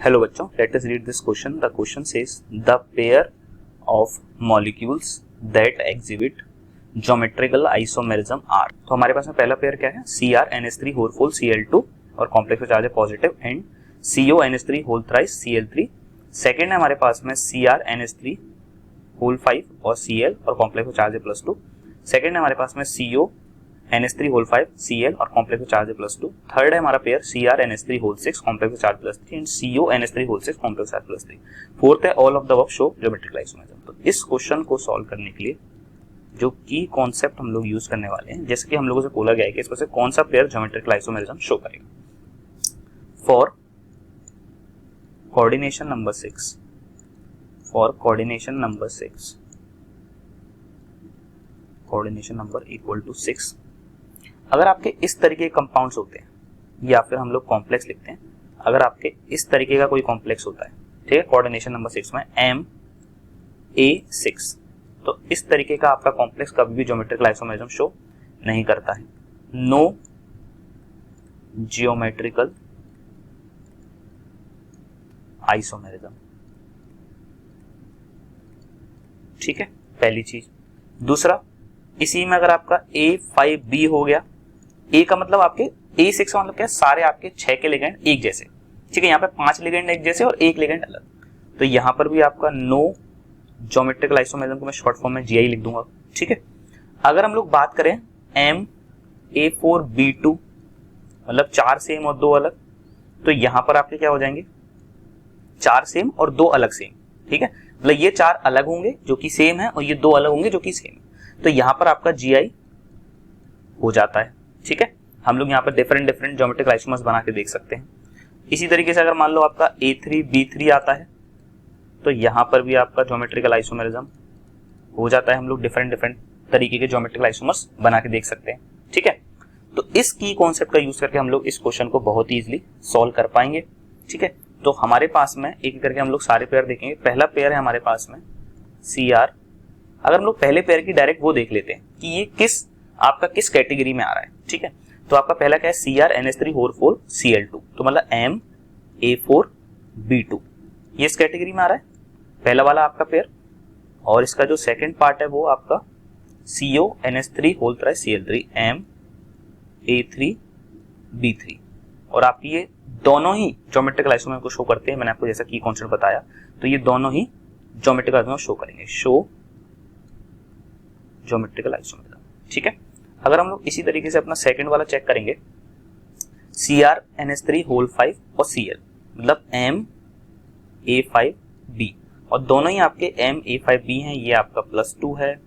Hello बच्चों, let us read this question. The question says the pair of molecules that exhibit geometrical isomerism are. तो हमारे पास में पहला पेयर क्या है? CrNH3 होल फुल Cl2 और कॉम्प्लेक्स में चार्ज है positive and CONH3 whole thrice Cl3. Second है हमारे पास में CrNH3 होल 5 और Cl और कॉम्प्लेक्स में चार्ज है +2. सेकेंड है हमारे पास में CONH3 होल 5 Cl और कॉम्प्लेक्स में चार्ज है +2. थर्ड है हमारा पेयर CrNH3 होल 6 कॉम्प्लेक्स में charge +3 and CONH3 whole 6 complex charge +3. Fourth है all of the above show geometrical isomerism. तो इस क्वेश्चन को सॉल्व करने के लिए जो की कॉन्सेप्ट हम लोग यूज करने वाले हैं, जैसे कि हम लोगों से बोला गया है कि इसमें से कौन सा पेयर ज्योमेट्रिकल आइसोमेरिज्म शो करेगा. For coordination number 6 coordination number equal to 6, अगर आपके इस तरीके के कंपाउंड्स होते हैं या फिर हम लोग कॉम्प्लेक्स लिखते हैं, अगर आपके इस तरीके का कोई कॉम्प्लेक्स होता है, ठीक है, कोऑर्डिनेशन नंबर 6 में MA6, तो इस तरीके का आपका कॉम्प्लेक्स कभी भी ज्योमेट्रिकल आइसोमेरिज्म शो नहीं करता है. नो जियोमेट्रिकल आइसोमेरिज्म, ठीक है, पहली चीज. दूसरा, इसी में अगर आपका A5B हो गया, A का मतलब आपके A6 का मतलब क्या है? सारे आपके 6 के लिगेंड एक जैसे, ठीक है, यहाँ पे 5 लिगेंड एक जैसे और 1 लिगेंड अलग, तो यहाँ पर भी आपका नो ज्योमेट्रिकल आइसोमेरिज्म को मैं शॉर्ट फॉर्म में GI लिख दूंगा, ठीक है. अगर हम लोग बात करें MA4B2 मतलब 4 सेम और 2 अलग, तो यहाँ पर आपके क्या हो जाएंगे? 4 सेम और 2 अलग सेम, ठीक है, मतलब ये 4 अलग होंगे जो कि सेम है और ये 2 अलग होंगे जो कि सेम है, तो यहाँ पर आपका GI हो जाता है, ठीक है. हम लोग यहाँ पर डिफरेंट ज्योमेट्रिकल आइसोमर्स बना के देख सकते हैं. इसी तरीके से अगर मान लो आपका A3B3 आता है, तो यहाँ पर भी आपका ज्योमेट्रिकल आइसोमेरिज्म हो जाता है. हम लोग डिफरेंट तरीके के ज्योमेट्रिकल आइसोमर्स बना के देख सकते हैं, ठीक है. तो इस की कॉन्सेप्ट का यूज करके हम लोग इस क्वेश्चन को बहुत ही इजीली सॉल्व कर पाएंगे, ठीक है. तो हमारे पास में एक करके हम लोग सारे पेयर देखेंगे. पहला पेयर है हमारे पास में CR. अगर हम लोग पहले पेयर की डायरेक्ट वो देख लेते हैं कि ये आपका किस कैटेगरी में आ रहा है, ठीक है. तो आपका पहला क्या है? CrNH3 होल 4 Cl2, तो मतलब MA4B2, ये इस कैटेगरी में आ रहा है, पहला वाला आपका पेयर. और इसका जो सेकंड पार्ट है वो आपका CONH3 होल 3 Cl3 MA3B3, और आप ये दोनों ही ज्योमेट्रिकल आइसोमेरिज्म को शो करते हैं. मैंने आपको जैसा की कॉन्सेप्ट बताया, तो ये दोनों ही ज्योमेट्रिकल आइसोमेरिज्म शो करेंगे. शो ज्योमेट्रिकल आइसोमेरिज्म, ठीक है. अगर हम लोग इसी तरीके से अपना सेकंड वाला चेक करेंगे, CrNH3 होल 5 और Cl मतलब MA5B, और दोनों ही आपके MA5B हैं. ये आपका +2 है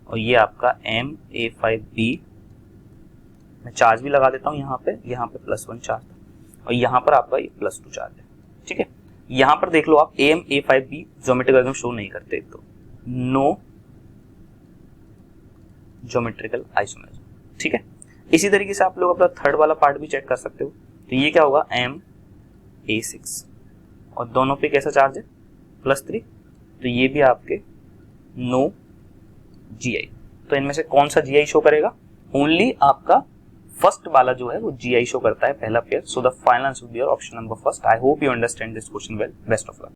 और ये आपका MA5B. मैं चार्ज भी लगा देता हूं यहाँ पे +1 चार्ज और यहाँ पर आपका ये +2 चार्ज है, ठीक है. यहाँ पर देख लो आप MA5B ज्योमेट्रिकल आइसोमेरिज्म शो नहीं करते, तो नो ज्योमेट्रिकल आइसोमेरिज्म, ठीक है. इसी तरीके से आप लोग अपना थर्ड वाला पार्ट भी चेक कर सकते हो. तो ये क्या होगा? MA6 और दोनों पे कैसा चार्ज है? +3, तो ये भी आपके नो GI. तो इनमें से कौन सा GI शो करेगा? ओनली आपका फर्स्ट वाला जो है वो GI शो करता है, पहला pair. So the final answer will be option number first. I hope you understand this question well. Best of luck.